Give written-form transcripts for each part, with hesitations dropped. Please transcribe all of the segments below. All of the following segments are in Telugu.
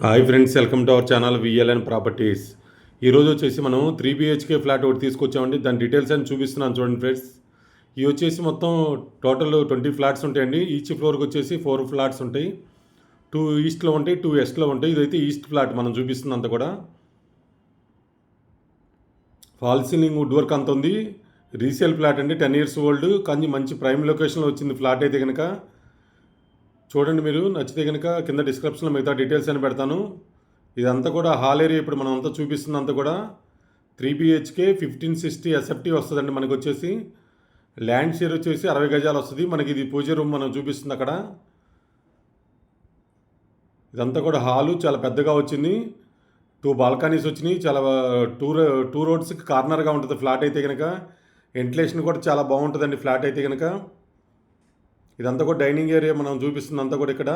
Hi friends, welcome to our channel VLN properties. ఈరోజు వచ్చేసి మనం 3 BHK ఫ్లాట్ ఒకటి తీసుకొచ్చామండి. దాని డీటెయిల్స్ అని చూపిస్తున్నాను చూడండి ఫ్రెండ్స్. ఇవి వచ్చేసి మొత్తం టోటల్ 20 ఫ్లాట్స్ ఉంటాయండి. ఈచ్ ఫ్లోర్కి వచ్చేసి 4 ఫ్లాట్స్ ఉంటాయి. 2 ఈస్ట్లో ఉంటాయి, 2 వెస్ట్లో ఉంటాయి. ఇదైతే ఈస్ట్ ఫ్లాట్ మనం చూపిస్తుంది అంతా కూడా. ఫాల్ సీలింగ్ వుడ్ వర్క్ అంత ఉంది. రీసేల్ ఫ్లాట్ అండి, 10 years ఓల్డ్, కానీ మంచి ప్రైమ్ లొకేషన్లో వచ్చింది ఫ్లాట్ అయితే కనుక. చూడండి, మీరు నచ్చితే కనుక కింద డిస్క్రిప్షన్లో మిగతా డీటెయిల్స్ అని పెడతాను. ఇదంతా కూడా హాల్ ఏరియా. ఇప్పుడు మనం అంతా చూపిస్తుంది అంతా కూడా 3 BHK 1560 SFT వస్తుందండి. మనకు వచ్చేసి ల్యాండ్ షేర్ వచ్చేసి 60 గజాలు వస్తుంది. మనకి ఇది పూజ రూమ్ మనం చూపిస్తుంది అక్కడ. ఇదంతా కూడా హాలు చాలా పెద్దగా వచ్చింది. 2 బాల్కనీస్ వచ్చినాయి. చాలా టూ రోడ్స్కి కార్నర్గా ఉంటుంది ఫ్లాట్ అయితే కనుక. వెంటిలేషన్ కూడా చాలా బాగుంటుందండి ఫ్లాట్ అయితే కనుక. ఇదంతా కూడా డైనింగ్ ఏరియా మనం చూపిస్తుంది అంతా కూడా. ఇక్కడ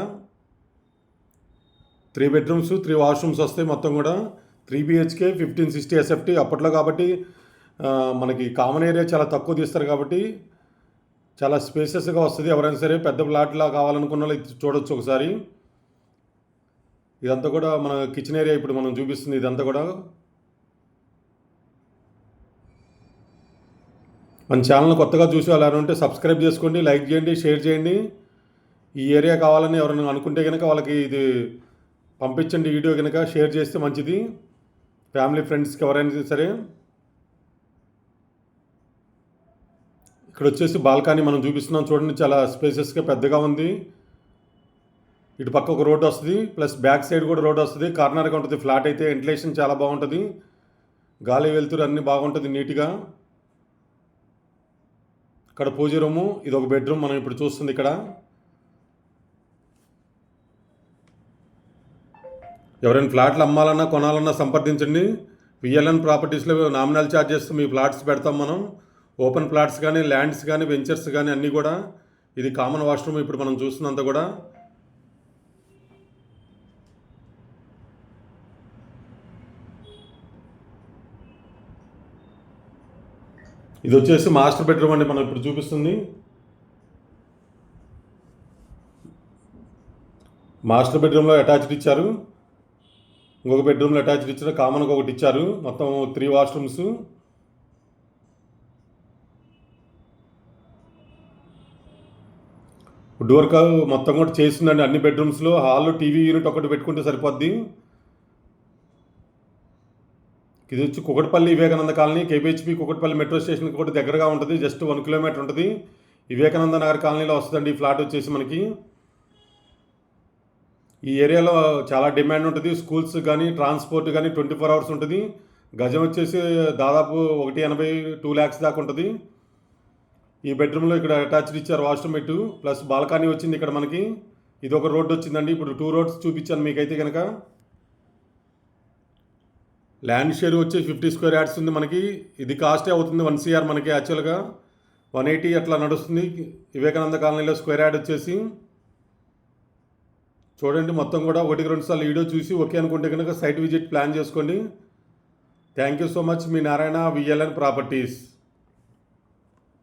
3 bedrooms 3 washrooms వస్తాయి మొత్తం కూడా. 3 BHK 1560 SFT అప్పట్లో కాబట్టి మనకి కామన్ ఏరియా చాలా తక్కువ తీస్తారు కాబట్టి చాలా స్పేసెస్గా వస్తుంది. ఎవరైనా సరే పెద్ద ఫ్లాట్లా కావాలనుకున్న వాళ్ళు ఇది చూడొచ్చు ఒకసారి. ఇదంతా కూడా మన కిచెన్ ఏరియా ఇప్పుడు మనం చూపిస్తుంది. ఇదంతా కూడా మన ఛానల్ కొత్తగా చూసి వాళ్ళు ఉంటే సబ్స్క్రైబ్ చేసుకోండి, లైక్ చేయండి, షేర్ చేయండి. ఈ ఏరియా కావాలని ఎవరైనా అనుకుంటే కనుక వాళ్ళకి ఇది పంపించండి. వీడియో కనుక షేర్ చేస్తే మంచిది, ఫ్యామిలీ ఫ్రెండ్స్కి ఎవరైనా సరే. ఇక్కడ వచ్చేసి బాల్కనీ మనం చూపిస్తున్నాం చూడండి. చాలా స్పేసెస్గా పెద్దగా ఉంది. ఇటు పక్క ఒక రోడ్ వస్తుంది, ప్లస్ బ్యాక్ సైడ్ కూడా రోడ్ వస్తుంది. కార్నర్గా ఉంటుంది ఫ్లాట్ అయితే. వెంటిలేషన్ చాలా బాగుంటుంది, గాలి వెలుతురు అన్నీ బాగుంటుంది నీట్గా. ఇక్కడ పూజ రూము, ఇది ఒక బెడ్రూమ్ మనం ఇప్పుడు చూస్తుంది ఇక్కడ. ఎవరైనా ఫ్లాట్లు అమ్మాలన్నా కొనాలన్నా సంప్రదించండి. విఎల్ఎన్ ప్రాపర్టీస్లో నామినల్ ఛార్జెస్ మీ ఫ్లాట్స్ పెడతాం మనం. ఓపెన్ ఫ్లాట్స్ కానీ, ల్యాండ్స్ కానీ, వెంచర్స్ కానీ అన్నీ కూడా. ఇది కామన్ వాష్రూమ్ ఇప్పుడు మనం చూస్తున్నంత కూడా. ఇది వచ్చేసి మాస్టర్ బెడ్రూమ్ అండి మనం ఇప్పుడు చూపిస్తుంది. మాస్టర్ బెడ్రూమ్లో అటాచ్డ్ ఇచ్చారు, ఇంకొక బెడ్రూమ్లో అటాచ్డ్ ఇచ్చారు, కామన్గా ఒకటి ఇచ్చారు. మొత్తం 3 washrooms. వుడ్ వర్క్ మొత్తం కూడా చేసిందండి అన్ని బెడ్రూమ్స్లో. హాల్ టీవీ యూనిట్ ఒకటి పెట్టుకుంటే సరిపోద్ది. ఇది వచ్చి కుకట్పల్లి వివేకానంద కాలనీ, కేపీహెచ్పి కుకట్పల్లి మెట్రో స్టేషన్కి కూడా దగ్గరగా ఉంటుంది. జస్ట్ 1 kilometer ఉంటుంది. వివేకానంద నగర్ కాలనీలో వస్తుందండి ఈ ఫ్లాట్ వచ్చేసి మనకి. ఈ ఏరియాలో చాలా డిమాండ్ ఉంటుంది. స్కూల్స్ కానీ, ట్రాన్స్పోర్ట్ కానీ 24 hours ఉంటుంది. గజం వచ్చేసి దాదాపు 180 2 lakhs దాకా ఉంటుంది. ఈ బెడ్రూమ్లో ఇక్కడ అటాచ్డ్ ఇచ్చారు వాష్రూమ్ ఇటు, ప్లస్ బాల్కనీ వచ్చింది ఇక్కడ మనకి. ఇది ఒక రోడ్ వచ్చిందండి. ఇప్పుడు 2 roads చూపించాను మీకైతే కనుక. ల్యాండ్ షేర్ వచ్చి 50 square yards ఉంది మనకి. ఇది కాస్టే అవుతుంది 1 crore మనకి. యాక్చువల్గా 180 అట్లా నడుస్తుంది వివేకానంద కాలనీలో స్క్వేర్ యార్డ్ వచ్చేసి. చూడండి, మొత్తం కూడా 1-2 సార్లు వీడియో చూసి ఓకే అనుకుంటే కనుక సైట్ విజిట్ ప్లాన్ చేసుకోండి. Thank you so much. Me Narayana, VLN properties.